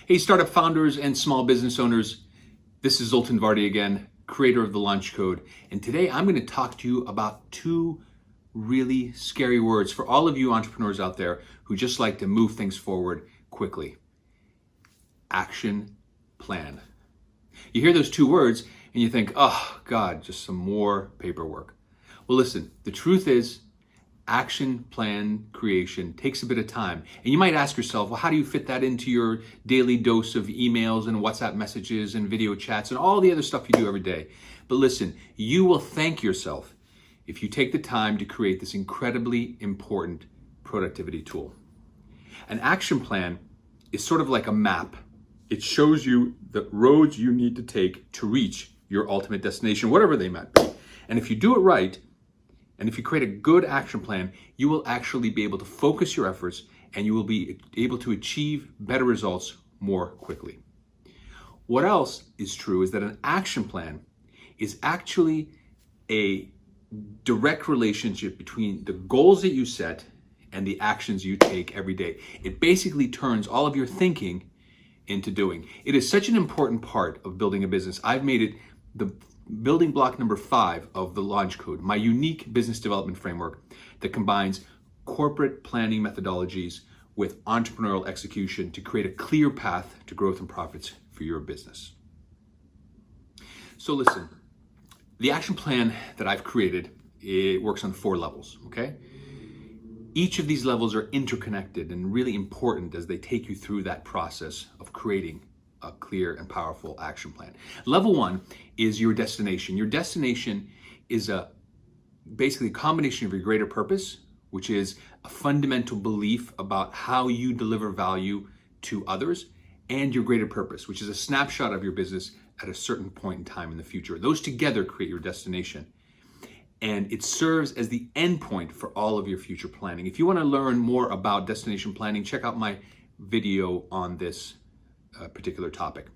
Hey, startup founders and small business owners. This is Zoltan Vardy again, creator of the Launch Code. And today I'm going to talk to you about two really scary words for all of you entrepreneurs out there who just like to move things forward quickly. Action plan. You hear those two words and you think, oh God, just some more paperwork. Well, listen, the truth is, action plan creation takes a bit of time. And you might ask yourself, well, how do you fit that into your daily dose of emails and WhatsApp messages and video chats and all the other stuff you do every day? But listen, you will thank yourself if you take the time to create this incredibly important productivity tool. An action plan is sort of like a map. It shows you the roads you need to take to reach your ultimate destination, whatever they might be. And if you do it right, and if you create a good action plan, you will actually be able to focus your efforts and you will be able to achieve better results more quickly. What else is true is that an action plan is actually a direct relationship between the goals that you set and the actions you take every day. It basically turns all of your thinking into doing. It is such an important part of building a business. I've made it the building block number 5 of the Launch Code, my unique business development framework that combines corporate planning methodologies with entrepreneurial execution to create a clear path to growth and profits for your business. So listen, the action plan that I've created, it works on 4 levels, okay? Each of these levels are interconnected and really important as they take you through that process of creating a clear and powerful action plan. Level 1 is your destination. Your destination is basically a combination of your greater purpose, which is a fundamental belief about how you deliver value to others, and your greater purpose, which is a snapshot of your business at a certain point in time in the future. Those together create your destination. And it serves as the end point for all of your future planning. If you want to learn more about destination planning, check out my video on this particular topic.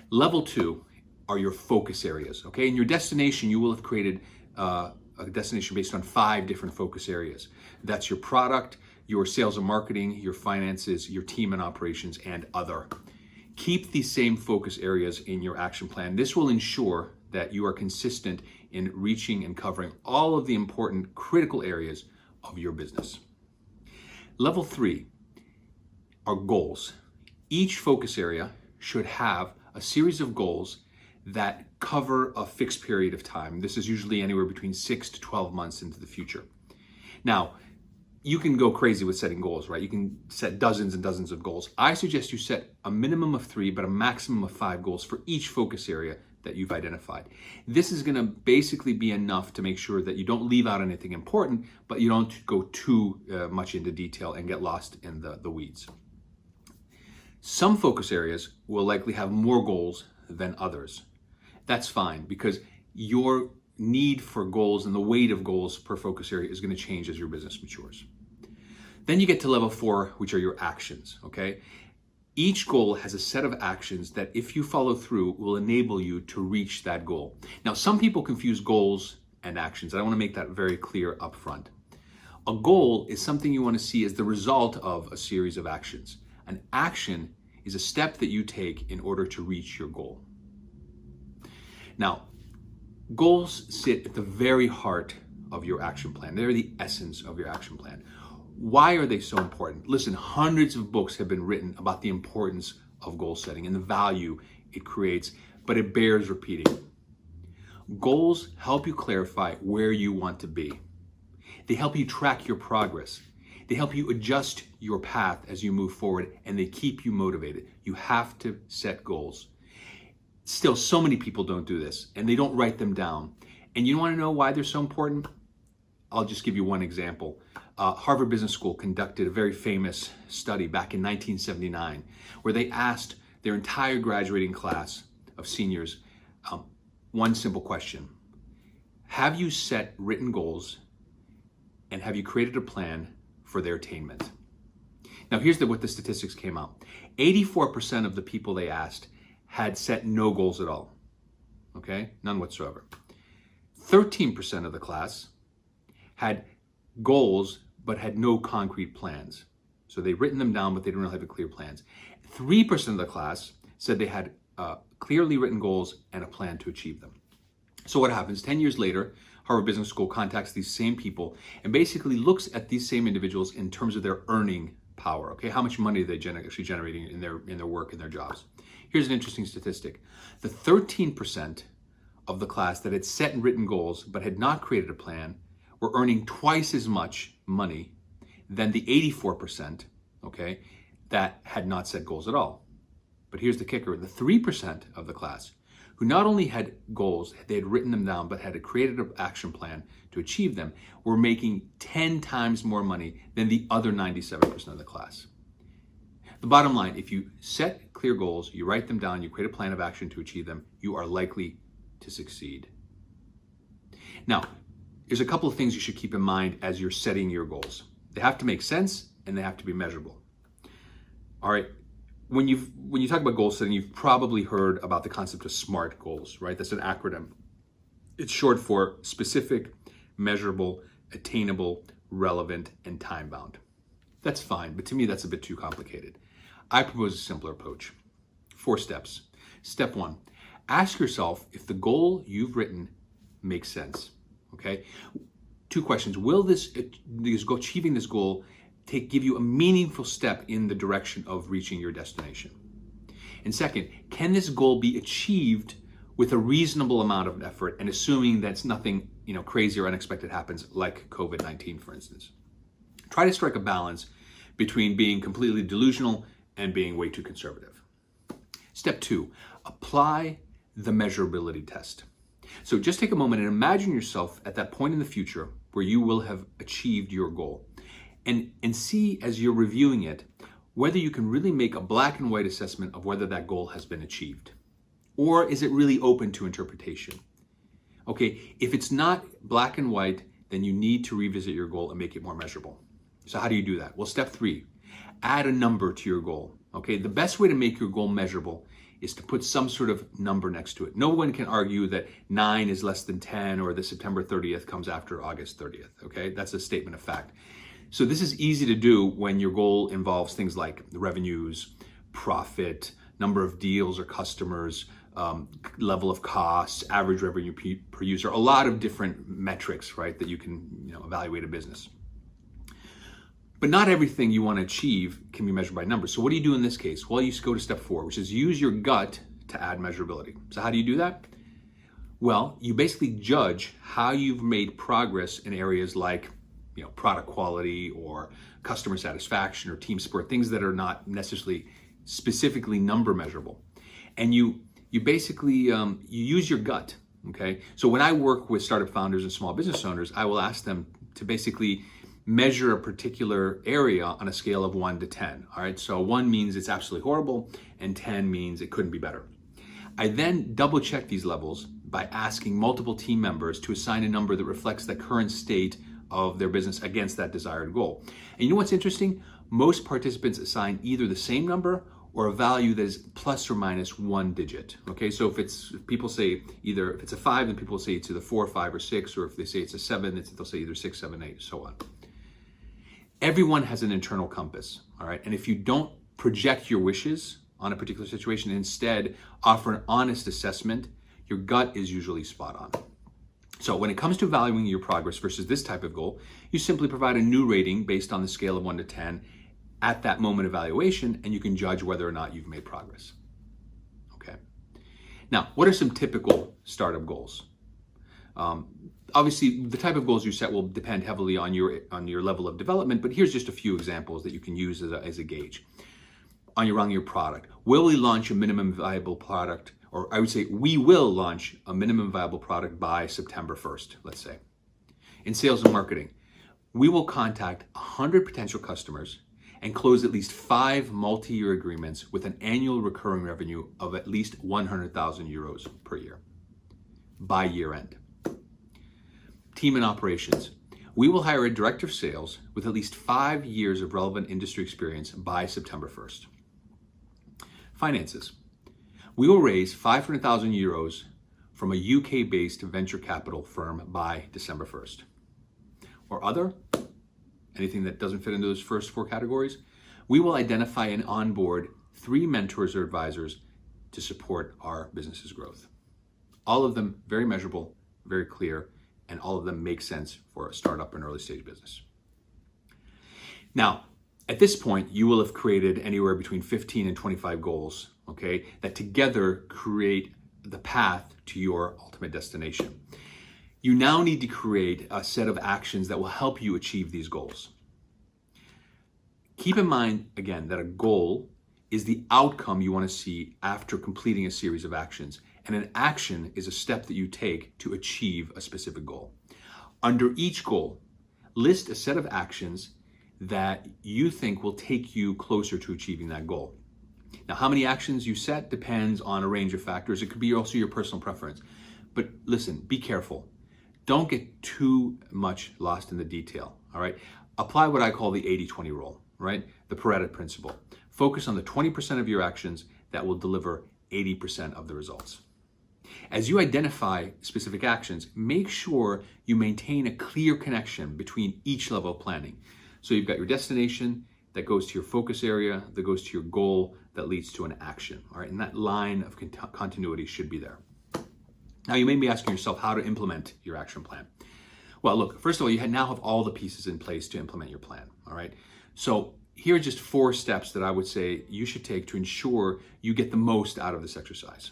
Level 2 are your focus areas, okay? In your destination, you will have created a destination based on 5 different focus areas. That's your product, your sales and marketing, your finances, your team and operations, and other. Keep these same focus areas in your action plan. This will ensure that you are consistent in reaching and covering all of the important critical areas of your business. Level 3 are goals. Each focus area should have a series of goals that cover a fixed period of time. This is usually anywhere between 6 to 12 months into the future. Now, you can go crazy with setting goals, right? You can set dozens and dozens of goals. I suggest you set a minimum of 3, but a maximum of 5 goals for each focus area that you've identified. This is gonna basically be enough to make sure that you don't leave out anything important, but you don't go too much into detail and get lost in the weeds. Some focus areas will likely have more goals than others. That's fine, because your need for goals and the weight of goals per focus area is going to change as your business matures. Then you get to level 4, which are your actions, okay? Each goal has a set of actions that, if you follow through, will enable you to reach that goal. Now, some people confuse goals and actions. I want to make that very clear up front. A goal is something you want to see as the result of a series of actions. An action is a step that you take in order to reach your goal. Now, goals sit at the very heart of your action plan. They're the essence of your action plan. Why are they so important? Listen, hundreds of books have been written about the importance of goal setting and the value it creates, but it bears repeating. Goals help you clarify where you want to be. They help you track your progress. They help you adjust your path as you move forward, and they keep you motivated. You have to set goals. Still, so many people don't do this, and they don't write them down. And you want to know why they're so important? I'll just give you one example. Harvard Business School conducted a very famous study back in 1979, where they asked their entire graduating class of seniors one simple question. Have you set written goals, and have you created a plan for their attainment? Now, here's what the statistics came out. 84% of the people they asked had set no goals at all, okay? None whatsoever. 13% of the class had goals but had no concrete plans. So they'd written them down, but they didn't really have clear plans. 3% of the class said they had clearly written goals and a plan to achieve them. So what happens? 10 years later, Harvard Business School contacts these same people and basically looks at these same individuals in terms of their earning power. Okay, how much money are they actually generating in their work, in their jobs? Here's an interesting statistic. The 13% of the class that had set and written goals but had not created a plan were earning twice as much money than the 84%, okay, that had not set goals at all. But here's the kicker. The 3% of the class who not only had goals, they had written them down, but had created an action plan to achieve them, were making 10 times more money than the other 97% of the class. The bottom line, if you set clear goals, you write them down, you create a plan of action to achieve them, you are likely to succeed. Now, there's a couple of things you should keep in mind as you're setting your goals. They have to make sense and they have to be measurable. All right. When you talk about goal setting, you've probably heard about the concept of SMART goals, right? That's an acronym. It's short for specific, measurable, attainable, relevant, and time-bound. That's fine, but to me, that's a bit too complicated. I propose a simpler approach. 4 steps. Step 1, ask yourself if the goal you've written makes sense, okay? 2 questions. Will achieving this goal give you a meaningful step in the direction of reaching your destination? And second, can this goal be achieved with a reasonable amount of effort and assuming that nothing crazy or unexpected happens, like COVID-19, for instance? Try to strike a balance between being completely delusional and being way too conservative. Step 2, apply the measurability test. So just take a moment and imagine yourself at that point in the future where you will have achieved your goal. And see, as you're reviewing it, whether you can really make a black and white assessment of whether that goal has been achieved. Or is it really open to interpretation? Okay, if it's not black and white, then you need to revisit your goal and make it more measurable. So how do you do that? Well, step 3, add a number to your goal. Okay, the best way to make your goal measurable is to put some sort of number next to it. No one can argue that 9 is less than 10 or that September 30th comes after August 30th. Okay, that's a statement of fact. So this is easy to do when your goal involves things like the revenues, profit, number of deals or customers, level of costs, average revenue per user, a lot of different metrics, right, that you can evaluate a business. But not everything you want to achieve can be measured by numbers. So what do you do in this case? Well, you go to step 4, which is use your gut to add measurability. So how do you do that? Well, you basically judge how you've made progress in areas like product quality or customer satisfaction or team spirit, things that are not necessarily specifically number measurable. And you basically, you use your gut, okay? So when I work with startup founders and small business owners, I will ask them to basically measure a particular area on a scale of 1 to 10, all right? So 1 means it's absolutely horrible and 10 means it couldn't be better. I then double check these levels by asking multiple team members to assign a number that reflects the current state of their business against that desired goal. And you know what's interesting? Most participants assign either the same number or a value that is plus or minus 1 digit. Okay, so if people say either if it's a 5, then people say it's either 4, 5, or 6, or if they say it's a 7, they'll say either 6, 7, 8, so on. Everyone has an internal compass, all right? And if you don't project your wishes on a particular situation, instead offer an honest assessment, your gut is usually spot on. So when it comes to evaluating your progress versus this type of goal, you simply provide a new rating based on the scale of 1 to 10 at that moment of evaluation, and you can judge whether or not you've made progress. Okay. Now, what are some typical startup goals? Obviously, the type of goals you set will depend heavily on your level of development, but here's just a few examples that you can use as a gauge. On your product, will we launch a minimum viable product? Or I would say we will launch a minimum viable product by September 1st, let's say. In sales and marketing, we will contact 100 potential customers and close at least 5 multi-year agreements with an annual recurring revenue of at least 100,000 euros per year by year end. Team and operations, we will hire a director of sales with at least 5 years of relevant industry experience by September 1st. Finances, we will raise 500,000 euros from a UK-based venture capital firm by December 1st. Or other, anything that doesn't fit into those first 4 categories, we will identify and onboard 3 mentors or advisors to support our business's growth. All of them very measurable, very clear, and all of them make sense for a startup and early stage business. Now, at this point, you will have created anywhere between 15 and 25 goals, okay, that together create the path to your ultimate destination. You now need to create a set of actions that will help you achieve these goals. Keep in mind, again, that a goal is the outcome you want to see after completing a series of actions, and an action is a step that you take to achieve a specific goal. Under each goal, list a set of actions that you think will take you closer to achieving that goal. Now, how many actions you set depends on a range of factors. It could be also your personal preference. But listen, be careful. Don't get too much lost in the detail, all right? Apply what I call the 80-20 rule, right? The Pareto principle. Focus on the 20% of your actions that will deliver 80% of the results. As you identify specific actions, make sure you maintain a clear connection between each level of planning. So you've got your destination that goes to your focus area, that goes to your goal, that leads to an action, all right? And that line of continuity should be there. Now, you may be asking yourself how to implement your action plan. Well, look, first of all, you now have all the pieces in place to implement your plan, all right? So here are just 4 steps that I would say you should take to ensure you get the most out of this exercise.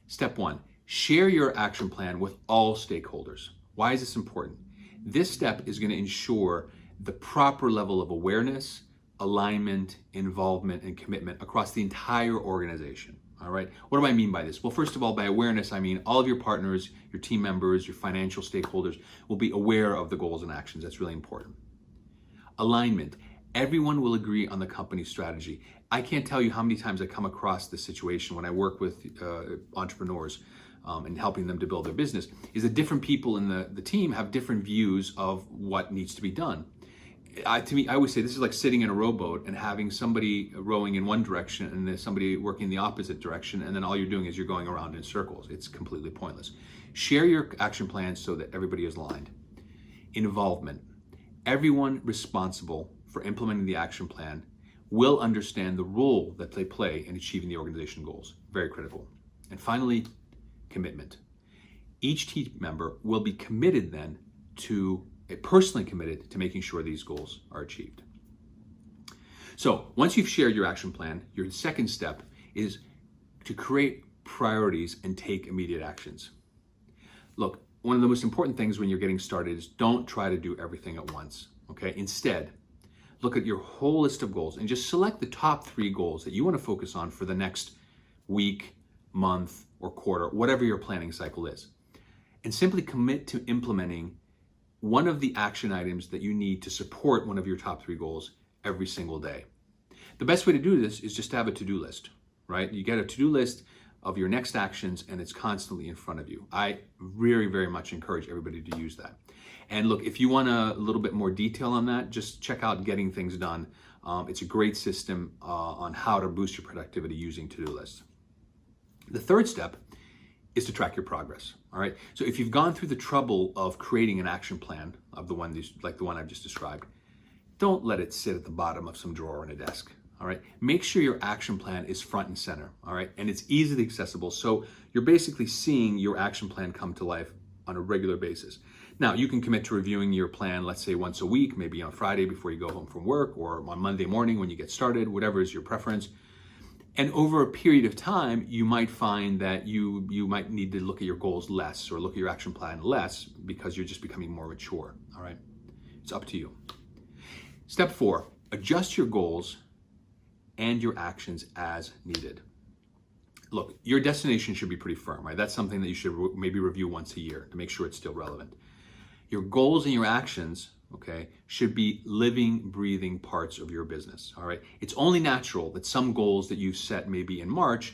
Step 1, share your action plan with all stakeholders. Why is this important? This step is going to ensure the proper level of awareness, alignment, involvement, and commitment across the entire organization. All right. What do I mean by this? Well, first of all, by awareness, I mean all of your partners, your team members, your financial stakeholders will be aware of the goals and actions. That's really important. Alignment. Everyone will agree on the company's strategy. I can't tell you how many times I come across this situation when I work with entrepreneurs and helping them to build their business, is that different people in the team have different views of what needs to be done. To me, I always say this is like sitting in a rowboat and having somebody rowing in one direction and then somebody working in the opposite direction, and then all you're doing is you're going around in circles. It's completely pointless. Share your action plans so that everybody is aligned. Involvement. Everyone responsible for implementing the action plan will understand the role that they play in achieving the organization goals. Very critical. And finally, commitment. Each team member will be committed then to personally committed to making sure these goals are achieved. So once you've shared your action plan, your second step is to create priorities and take immediate actions. Look, one of the most important things when you're getting started is don't try to do everything at once, okay? Instead, look at your whole list of goals and just select the top 3 goals that you want to focus on for the next week, month, or quarter, whatever your planning cycle is. And simply commit to implementing one of the action items that you need to support one of your top 3 goals every single day. The best way to do this is just to have a to-do list, right? You get a to-do list of your next actions and it's constantly in front of you. I very, very much encourage everybody to use that. And look, if you want a little bit more detail on that, just check out Getting Things Done. It's a great system on how to boost your productivity using to-do lists. The third step is to track your progress, all right? So if you've gone through the trouble of creating an action plan of the one I've just described, don't let it sit at the bottom of some drawer in a desk, all right? Make sure your action plan is front and center, all right? And it's easily accessible. So you're basically seeing your action plan come to life on a regular basis. Now, you can commit to reviewing your plan, let's say once a week, maybe on Friday before you go home from work, or on Monday morning when you get started, whatever is your preference. And over a period of time, you might find that you might need to look at your goals less or look at your action plan less because you're just becoming more mature, all right? It's up to you. Step 4, adjust your goals and your actions as needed. Look, your destination should be pretty firm, right? That's something that you should maybe review once a year to make sure it's still relevant. Your goals and your actions, okay, should be living, breathing parts of your business, all right? It's only natural that some goals that you've set maybe in March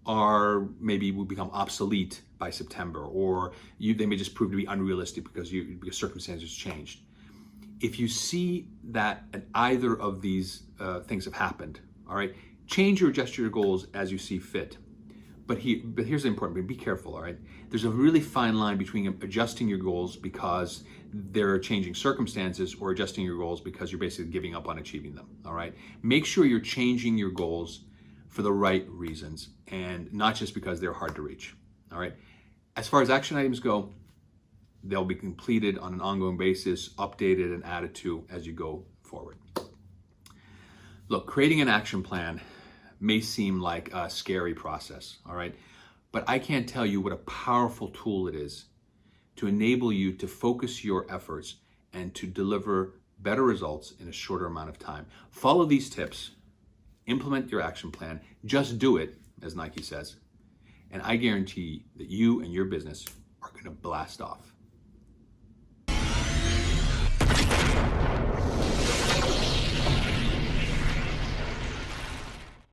will become obsolete by September, or they may just prove to be unrealistic because circumstances changed. If you see that either of these things have happened, all right, change or adjust your goals as you see fit. But here's the important thing, be careful, all right? There's a really fine line between adjusting your goals because there are changing circumstances or adjusting your goals because you're basically giving up on achieving them, all right? Make sure you're changing your goals for the right reasons and not just because they're hard to reach, all right? As far as action items go, they'll be completed on an ongoing basis, updated and added to as you go forward. Look, creating an action plan may seem like a scary process, all right? But I can't tell you what a powerful tool it is to enable you to focus your efforts and to deliver better results in a shorter amount of time. Follow these tips, implement your action plan, just do it, as Nike says, and I guarantee that you and your business are gonna blast off.